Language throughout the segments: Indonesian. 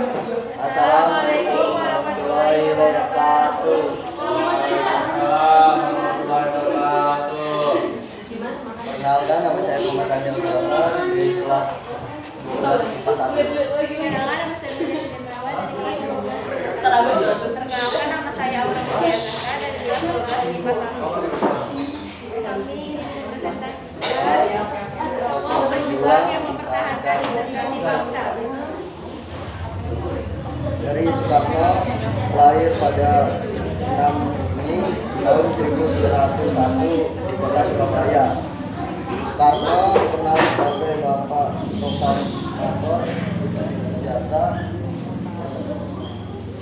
Assalamualaikum warahmatullahi wabarakatuh. Waalaikumsalam warahmatullahi wabarakatuh. Perkenalkan, nama saya Muhammad Daniel Muhammad di kelas 12 IPA 1. Perkenalkan, nama saya Muhammad Daniel Muhammad dari kelas 12. Perkenalkan, nama saya Aura Mulyana dari kelas 12 IPA 1. Kami berjuang yang mempertahankan identitas bangsa. Dari Soekarno, lahir pada 6 Mei tahun 1901 di kota Surabaya. Soekarno dikenal sebagai Bapak Proklamator jasa.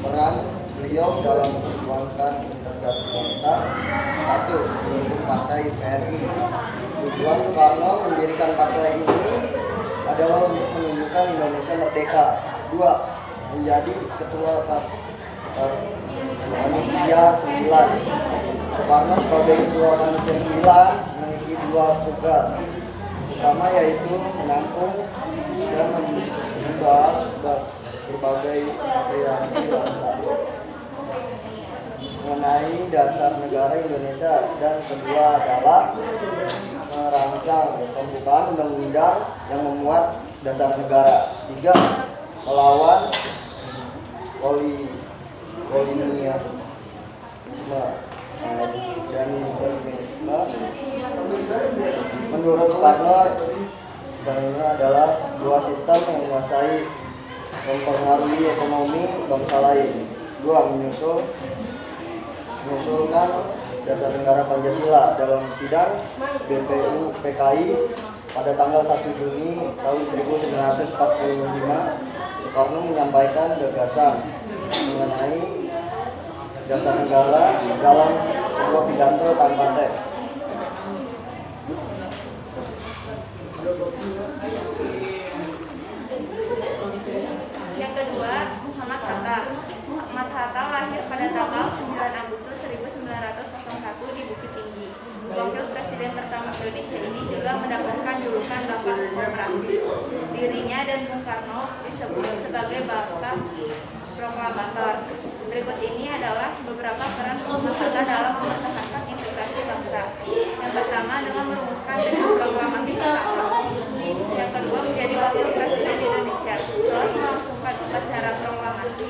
Peran beliau dalam memperjuangkan integrasi bangsa. 1. Membentuk Partai PRI. Tujuan Soekarno mendirikan partai ini adalah untuk menunjukkan Indonesia merdeka. 2. Menjadi ketua panitia 9. Soekarno sebagai ketua panitia 9 memiliki 2 tugas utama, yaitu menampung dan membahas berbagai aspirasi bangsa mengenai dasar negara Indonesia, dan kedua adalah merancang pembukaan undang-undang yang memuat dasar negara. 3. Melawan kolonialisme dan imperialisme. Menurut Soekarno, ini adalah dua sistem yang menguasai mempengaruhi ekonomi bangsa lain. 2. Mengusulkan dasar negara Pancasila. Dalam sidang BPU PKI pada tanggal 1 Juni tahun 1945, Soekarno menyampaikan gagasan mengenai dasar negara dalam sebuah pidato tanpa teks. Yang kedua, Muhammad Hatta. Muhammad Hatta lahir pada tanggal 9 Agustus 1901 di Bukit Tinggi. Wakil Presiden pertama Indonesia ini juga mendapatkan julukan Bapak Proklamasi. Dirinya dan Bung Karno disebut sebagai Bapak Proklamator. Berikut ini adalah beberapa peran Muhammad Hatta dalam mempertahankan integrasi bangsa. Yang pertama, dengan merumuskan proklamasi pertama. Yang kedua, menjadi Wakil Presiden Indonesia. Setelah melangsungkan upacara proklamasi,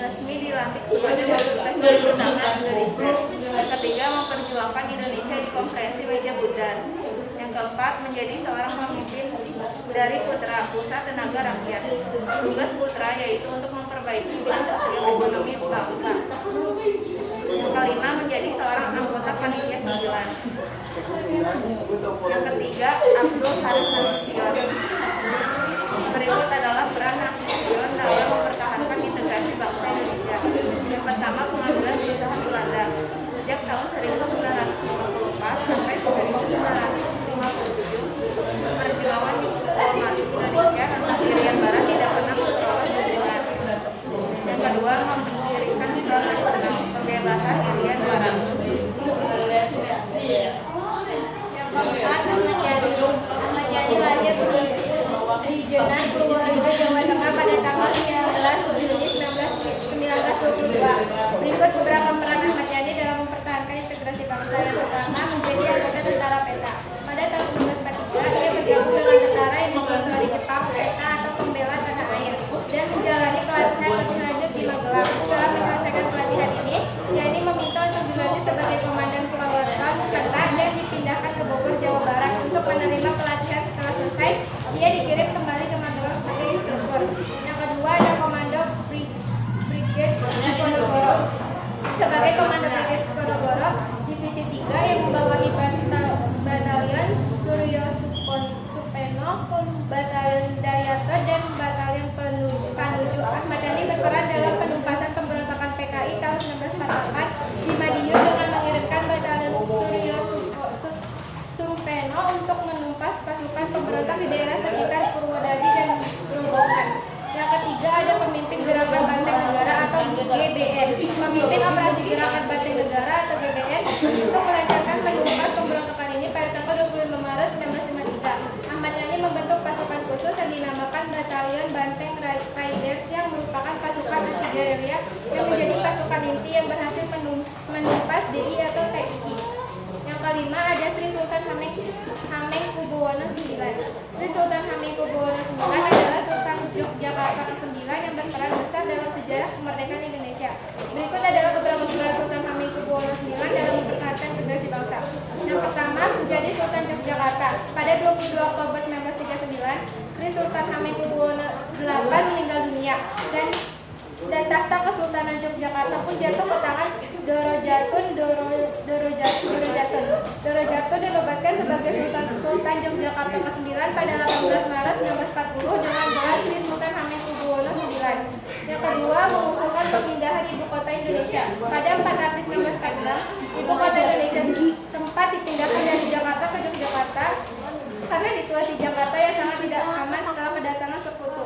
resmi dilantik sebagai Wakil Presiden pertama Indonesia. Yang ketiga, memperjuangkan Indonesia di konferensi meja Budan. Yang keempat, menjadi seorang pemimpin dari Putra, Pusat Tenaga Rakyat. Tugas Putra yaitu untuk memperbaiki bidang sosial ekonomi bangsa. Yang kelima, menjadi seorang anggota panitia 9. Yang ketiga, Abdul Haris Nasution. Berikut adalah peran Nasution dalam mempertahankan integrasi bangsa Indonesia. Yang pertama, pengambilan perusahaan Belanda. Sejak tahun 1954 sampai 1957, perjuangan diplomasi Indonesia tentang Irian Barat tidak pernah memperoleh dukungan. Yang kedua, mendirikan pembebasan Irian Barat. Yang keempat, menjadi lahir di Jenan, Purworejo, Jawa Tengah pada tanggal 19 Juni 1922. Berikut beberapa peran Ahmad Yani dalam mempertahankan integrasi bangsa. Yang pertama, menjadi anggota tentara PETA. Pada tahun 1943, ia bergabung dengan tentara yang disponsori Jepang, PETA atau Pembela Tanah Hamengkubuwono IX. Sri Sultan Hamengkubuwono IX adalah Sultan Yogyakarta ke-9 yang berperan besar dalam sejarah kemerdekaan Indonesia. Berikut adalah beberapa peran Sultan Hamengkubuwono IX dalam mempertahankan federasi bangsa. Yang pertama, menjadi Sultan Yogyakarta. Pada 22 Oktober 1939, Sri Sultan Hamengkubuwono VIII meninggal dunia dan tahta Kesultanan Yogyakarta pun jatuh ke tangan Dorojatun. Dorojatun dinobatkan sebagai Sultan Yogyakarta ke-9 pada 18 Maret 1940 dengan gelar Sri Sultan Hamengkubuwono IX. Yang kedua, mengusulkan pemindahan ibu kota Indonesia. Pada 4 April 1946, ibu kota Indonesia sempat dipindahkan dari Jakarta ke Yogyakarta karena situasi Jakarta yang sangat tidak aman setelah kedatangan sekutu.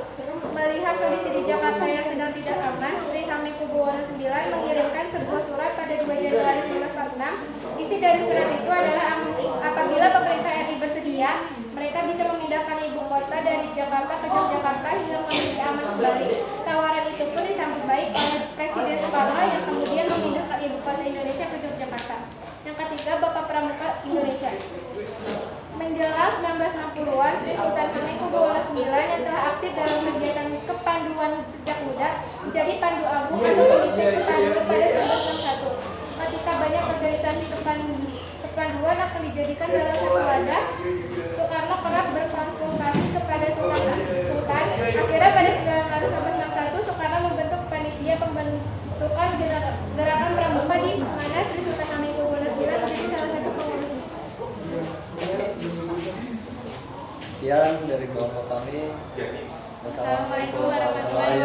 Melihat kondisi di Jakarta yang sedang tidak aman, Sri Hamengkubuwono IX mengirimkan sebuah surat pada 2 Januari 1946. Isi dari surat itu adalah apabila pemerintah RI bersedia, mereka bisa memindahkan ibu kota dari Jakarta ke Yogyakarta hingga kondisi aman kembali. Tawaran itu pun disambut baik oleh Presiden Soekarno yang kemudian memindahkan ibu kota Indonesia ke Yogyakarta. Yang ketiga, Bapak Pramuka Indonesia. Menjelang 1960-an, Sri Sultan Hamengkubuwono IX yang telah aktif dalam kegiatan kepanduan sejak muda menjadi Pandu Agung atau Komite Kepandu pada 1961. Ketika banyak organisasi kepanduan akan dijadikan dalam satu wadah, Soekarno kerap berkonsultasi kepada Sultan. Akhirnya pada 9 Maret 1961, Soekarno membentuk panitia pembentukan gerakan Pramuka di mana Sri Sultan Hamengkubuwono IX menjadi salah satu pengurusnya. Sekian dari kelompok kami. Assalamualaikum warahmatullahi wabarakatuh.